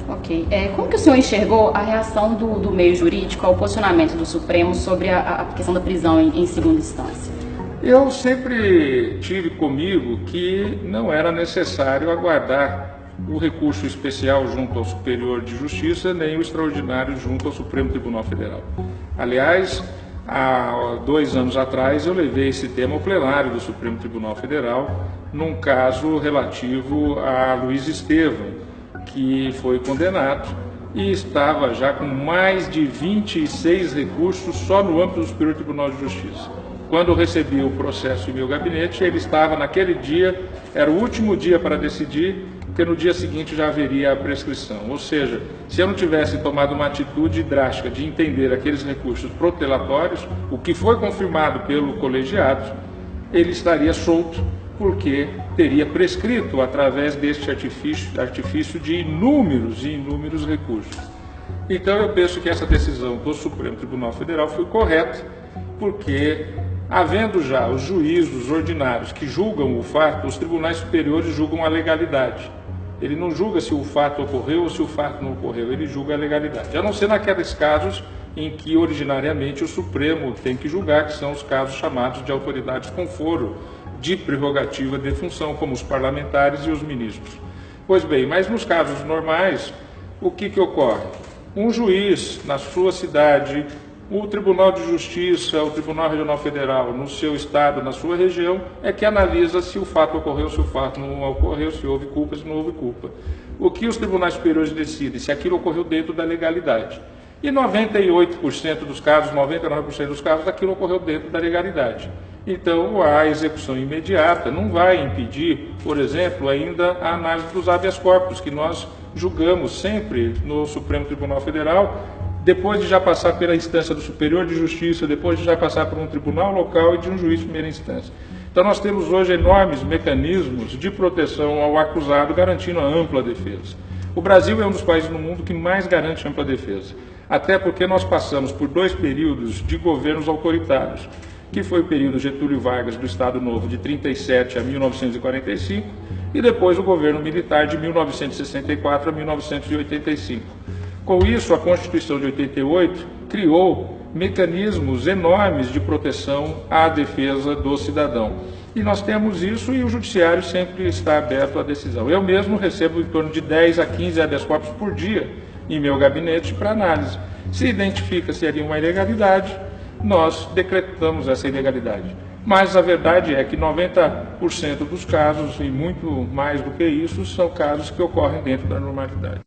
Ok. Como que o senhor enxergou a reação do meio jurídico ao posicionamento do Supremo sobre a questão da prisão em segunda instância? Eu sempre tive comigo que não era necessário aguardar o recurso especial junto ao Superior de Justiça, nem o extraordinário junto ao Supremo Tribunal Federal. Aliás, há 2 anos atrás eu levei esse tema ao plenário do Supremo Tribunal Federal, num caso relativo a Luiz Estevam, que foi condenado e estava já com mais de 26 recursos só no âmbito do Superior Tribunal de Justiça. Quando eu recebi o processo em meu gabinete, ele estava naquele dia, era o último dia para decidir, porque no dia seguinte já haveria a prescrição. Ou seja, se eu não tivesse tomado uma atitude drástica de entender aqueles recursos protelatórios, o que foi confirmado pelo colegiado, ele estaria solto, porque teria prescrito através deste artifício de inúmeros e inúmeros recursos. Então eu penso que essa decisão do Supremo Tribunal Federal foi correta, porque havendo já os juízos ordinários que julgam o fato, os tribunais superiores julgam a legalidade. Ele não julga se o fato ocorreu ou se o fato não ocorreu, ele julga a legalidade. A não ser naqueles casos em que originariamente o Supremo tem que julgar, que são os casos chamados de autoridades com foro de prerrogativa de função, como os parlamentares e os ministros. Pois bem, mas nos casos normais, o que ocorre? Um juiz na sua cidade, o Tribunal de Justiça, o Tribunal Regional Federal, no seu estado, na sua região, é que analisa se o fato ocorreu, se o fato não ocorreu, se houve culpa, se não houve culpa. O que os tribunais superiores decidem? Se aquilo ocorreu dentro da legalidade. E 98% dos casos, 99% dos casos, aquilo ocorreu dentro da legalidade. Então, a execução imediata não vai impedir, por exemplo, ainda a análise dos habeas corpus, que nós julgamos sempre no Supremo Tribunal Federal, depois de já passar pela instância do Superior de Justiça, depois de já passar por um tribunal local e de um juiz de primeira instância. Então, nós temos hoje enormes mecanismos de proteção ao acusado, garantindo a ampla defesa. O Brasil é um dos países no mundo que mais garante ampla defesa, até porque nós passamos por 2 períodos de governos autoritários, que foi o período Getúlio Vargas do Estado Novo de 37 a 1945 e depois o governo militar de 1964 a 1985. Com isso, a Constituição de 88 criou mecanismos enormes de proteção à defesa do cidadão. E nós temos isso e o judiciário sempre está aberto à decisão. Eu mesmo recebo em torno de 10 a 15 habeas corpus por dia em meu gabinete para análise. Se identifica-se ali uma ilegalidade, nós decretamos essa ilegalidade. Mas a verdade é que 90% dos casos, e muito mais do que isso, são casos que ocorrem dentro da normalidade.